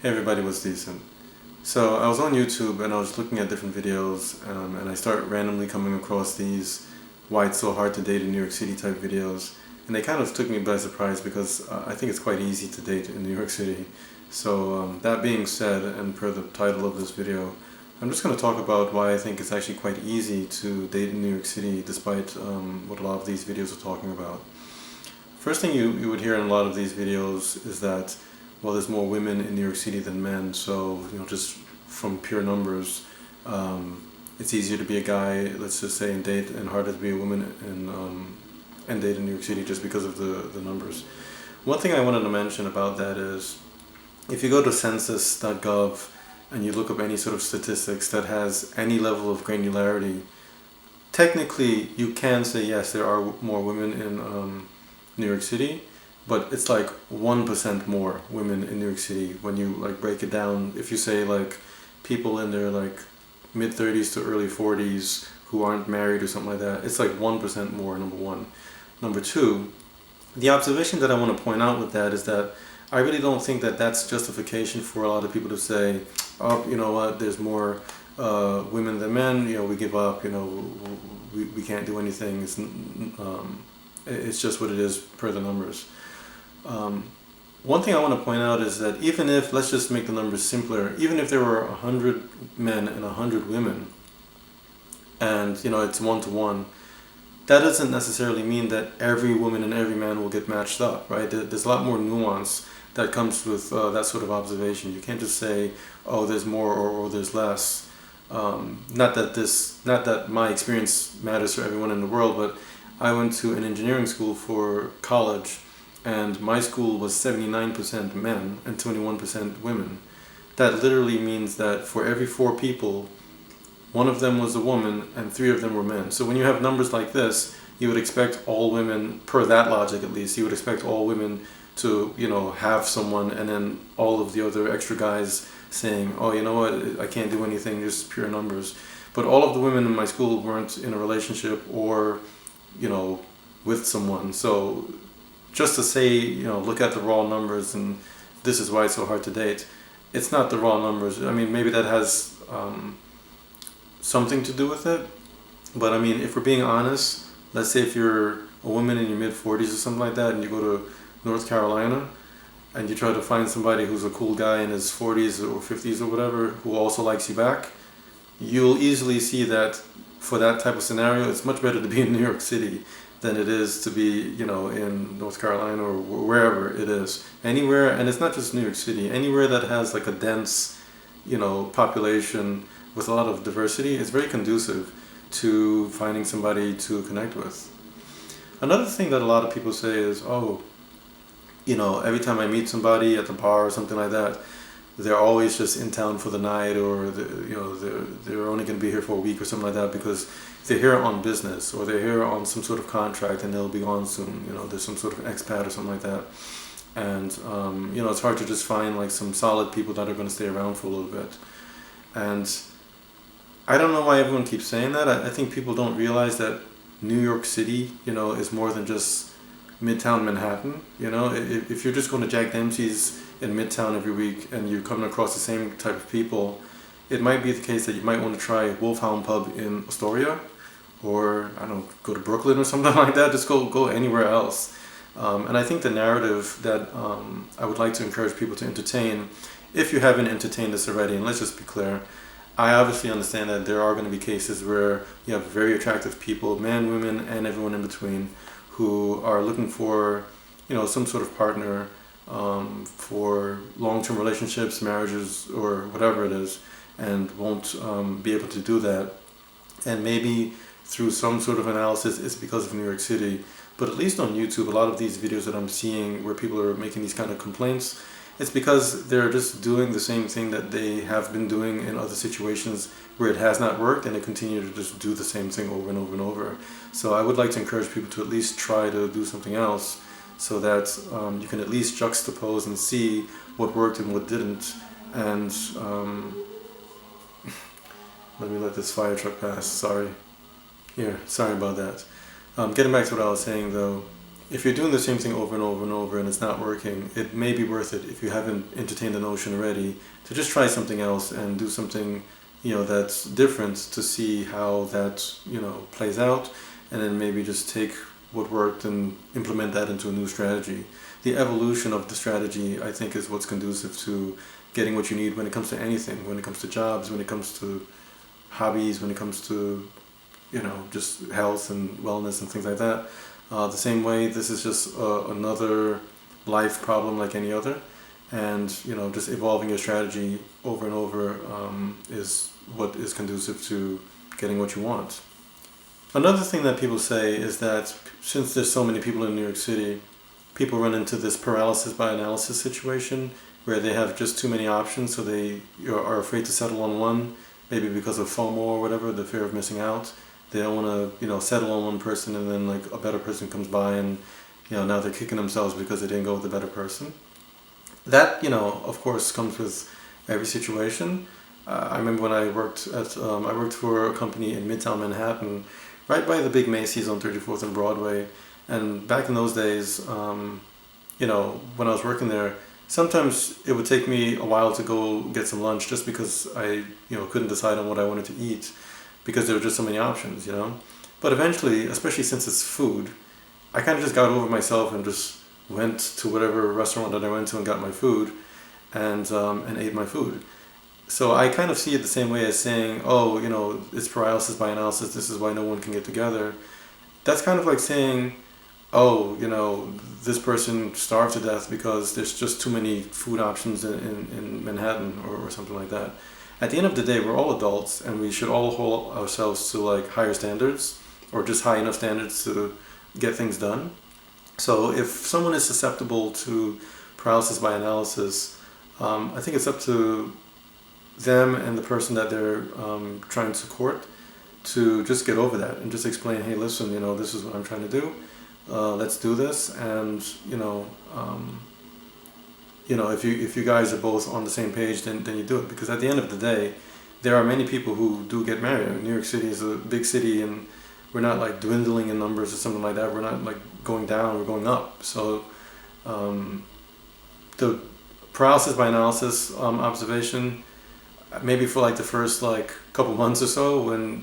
Hey everybody, what's decent? So I was on YouTube and I was looking at different videos and I start randomly coming across these why it's so hard to date in New York City type videos, and they kind of took me by surprise because I think it's quite easy to date in New York City. So that being said, and per the title of this video, I'm just going to talk about why I think it's actually quite easy to date in New York City despite what a lot of these videos are talking about. First thing you would hear in a lot of these videos is that, well, there's more women in New York City than men, so just from pure numbers, it's easier to be a guy, let's just say, and date, and harder to be a woman and date in New York City just because of the numbers. One thing I wanted to mention about that is, if you go to census.gov and you look up any sort of statistics that has any level of granularity, technically you can say yes, there are more women in New York City, but it's like 1% more women in New York City when you like break it down. If you say like people in their like mid 30s to early 40s who aren't married or something like that, it's like 1% more, number one. Number two, the observation that I want to point out with that is that I really don't think that that's justification for a lot of people to say, oh, you know what, there's more women than men, we give up, we can't do anything. It's just what it is per the numbers. One thing I want to point out is that even if, let's just make the numbers simpler, even if there were 100 men and 100 women, and it's 1-to-1, that doesn't necessarily mean that every woman and every man will get matched up, right? There's a lot more nuance that comes with that sort of observation. You can't just say, oh, there's more or there's less. Not that my experience matters for everyone in the world, but I went to an engineering school for college, and my school was 79% men and 21% women. That literally means that for every 4 people, one of them was a woman and 3 of them were men. So when you have numbers like this, you would expect all women, per that logic at least, you would expect all women to, have someone, and then all of the other extra guys saying, oh, you know what, I can't do anything, just pure numbers. But all of the women in my school weren't in a relationship or, with someone. So just to say, look at the raw numbers and this is why it's so hard to date, it's not the raw numbers. I mean, maybe that has something to do with it, but I mean, if we're being honest, let's say if you're a woman in your mid-40s or something like that and you go to North Carolina and you try to find somebody who's a cool guy in his 40s or 50s or whatever who also likes you back, you'll easily see that for that type of scenario, it's much better to be in New York City than it is to be, in North Carolina or wherever it is. Anywhere, and it's not just New York City, anywhere that has like a dense, population with a lot of diversity is very conducive to finding somebody to connect with. Another thing that a lot of people say is, oh, every time I meet somebody at the bar or something like that, they're always just in town for the night, or they're only going to be here for a week or something like that because they're here on business or they're here on some sort of contract and they'll be gone soon. There's some sort of expat or something like that, and it's hard to just find like some solid people that are going to stay around for a little bit. And I don't know why everyone keeps saying that. I think people don't realize that New York City, is more than just Midtown Manhattan. If you're just going to Jack Dempsey's in Midtown every week and you're coming across the same type of people, it might be the case that you might want to try Wolfhound Pub in Astoria, or I don't know, go to Brooklyn or something like that. Just go anywhere else. And I think the narrative that I would like to encourage people to entertain, if you haven't entertained this already, and let's just be clear, I obviously understand that there are going to be cases where you have very attractive people, men, women, and everyone in between, who are looking for, some sort of partner for long-term relationships, marriages, or whatever it is, and won't be able to do that. And maybe through some sort of analysis, it's because of New York City. But at least on YouTube, a lot of these videos that I'm seeing where people are making these kind of complaints, it's because they're just doing the same thing that they have been doing in other situations where it has not worked, and they continue to just do the same thing over and over and over. So I would like to encourage people to at least try to do something else, so that you can at least juxtapose and see what worked and what didn't. And let me let this fire truck pass, sorry. Sorry about that. Getting back to what I was saying though, if you're doing the same thing over and over and over and it's not working, it may be worth it, if you haven't entertained the notion already, to just try something else and do something, that's different, to see how that, plays out, and then maybe just take what worked and implement that into a new strategy. The evolution of the strategy, I think, is what's conducive to getting what you need when it comes to anything, when it comes to jobs, when it comes to hobbies, when it comes to, just health and wellness and things like that. The same way, this is just another life problem like any other, and just evolving your strategy over and over is what is conducive to getting what you want. Another thing that people say is that since there's so many people in New York City, people run into this paralysis by analysis situation where they have just too many options, so they are afraid to settle on one, maybe because of FOMO or whatever, the fear of missing out. They don't want to, settle on one person and then like a better person comes by and, now they're kicking themselves because they didn't go with the better person. That, of course, comes with every situation. I remember when I worked for a company in Midtown Manhattan, right by the big Macy's on 34th and Broadway. And back in those days, when I was working there, sometimes it would take me a while to go get some lunch just because I, couldn't decide on what I wanted to eat, because there were just so many options, But eventually, especially since it's food, I kind of just got over myself and just went to whatever restaurant that I went to and got my food and ate my food. So I kind of see it the same way as saying, oh, it's paralysis by analysis, this is why no one can get together. That's kind of like saying, oh, this person starved to death because there's just too many food options in Manhattan or something like that. At the end of the day, we're all adults and we should all hold ourselves to like higher standards, or just high enough standards to get things done. So if someone is susceptible to paralysis by analysis, I think it's up to them and the person that they're trying to court to just get over that and just explain, hey, listen, this is what I'm trying to do. Let's do this. And, if you guys are both on the same page, then you do it. Because at the end of the day, there are many people who do get married. I mean, New York City is a big city, and we're not like dwindling in numbers or something like that. We're not like going down, we're going up. So the paralysis by analysis observation, maybe for like the first like couple months or so, when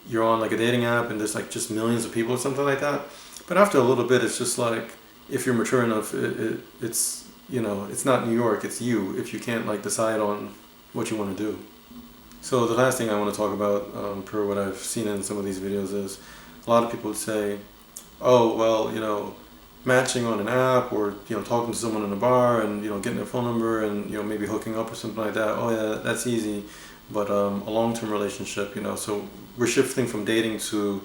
you're on like a dating app and there's like just millions of people or something like that. But after a little bit, it's just like, if you're mature enough, it's it's not New York, it's you, if you can't like decide on what you want to do. So the last thing I want to talk about, per what I've seen in some of these videos, is a lot of people would say, oh, well, matching on an app, or talking to someone in a bar and getting their phone number and maybe hooking up or something like that, oh yeah, that's easy. But a long-term relationship, so we're shifting from dating to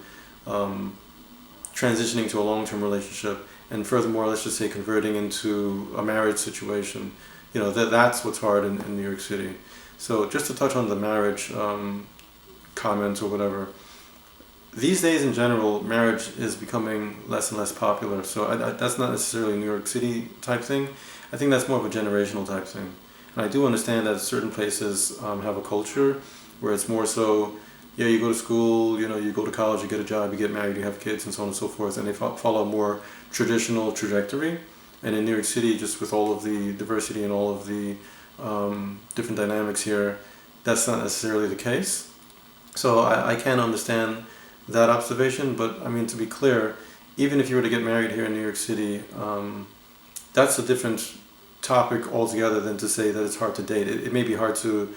transitioning to a long-term relationship, and furthermore, let's just say converting into a marriage situation. That's what's hard in New York City. So just to touch on the marriage comment or whatever, these days in general, marriage is becoming less and less popular. So that's not necessarily a New York City type thing. I think that's more of a generational type thing. And I do understand that certain places have a culture where it's more so, yeah, you go to school, you go to college, you get a job, you get married, you have kids, and so on and so forth, and they follow a more traditional trajectory. And in New York City, just with all of the diversity and all of the different dynamics here, that's not necessarily the case. So I can understand that observation, but I mean, to be clear, even if you were to get married here in New York City, that's a different topic altogether than to say that it's hard to date. It may be hard to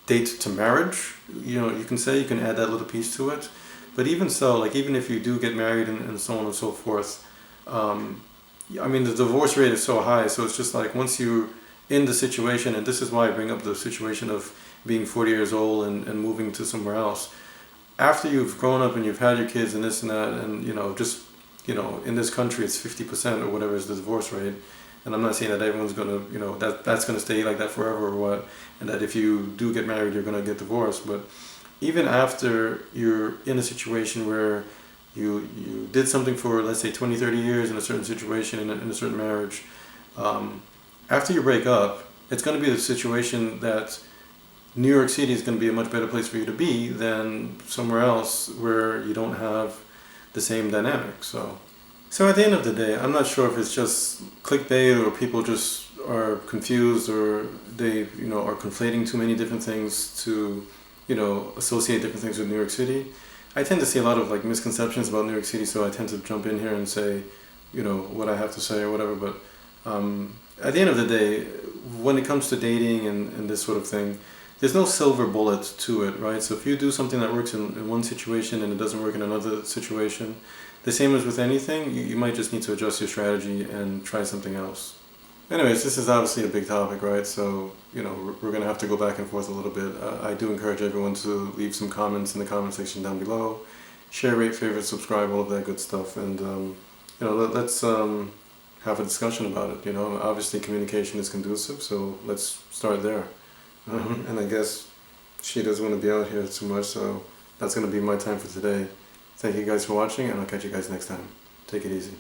date to marriage, you can add that little piece to it. But even so, like, even if you do get married and so on and so forth, I mean, the divorce rate is so high, so it's just like, once you're in the situation, and this is why I bring up the situation of being 40 years old and moving to somewhere else, after you've grown up and you've had your kids and this and that, and in this country it's 50% or whatever is the divorce rate. And I'm not saying that everyone's gonna, that's gonna stay like that forever or what, and that if you do get married you're gonna get divorced. But even after you're in a situation where you did something for, let's say, 20, 30 years in a certain situation, in a certain marriage, after you break up, it's going to be the situation that New York City is going to be a much better place for you to be than somewhere else where you don't have the same dynamic. So at the end of the day, I'm not sure if it's just clickbait or people just are confused or they, are conflating too many different things to, associate different things with New York City. I tend to see a lot of like misconceptions about New York City, so I tend to jump in here and say, what I have to say or whatever. But at the end of the day, when it comes to dating and this sort of thing, there's no silver bullet to it, right? So if you do something that works in one situation and it doesn't work in another situation, the same as with anything, you might just need to adjust your strategy and try something else. Anyways, this is obviously a big topic, right? So, we're going to have to go back and forth a little bit. I do encourage everyone to leave some comments in the comment section down below. Share, rate, favorite, subscribe, all of that good stuff. And, let's have a discussion about it. Obviously communication is conducive, so let's start there. And I guess she doesn't want to be out here too much, so that's going to be my time for today. Thank you guys for watching, and I'll catch you guys next time. Take it easy.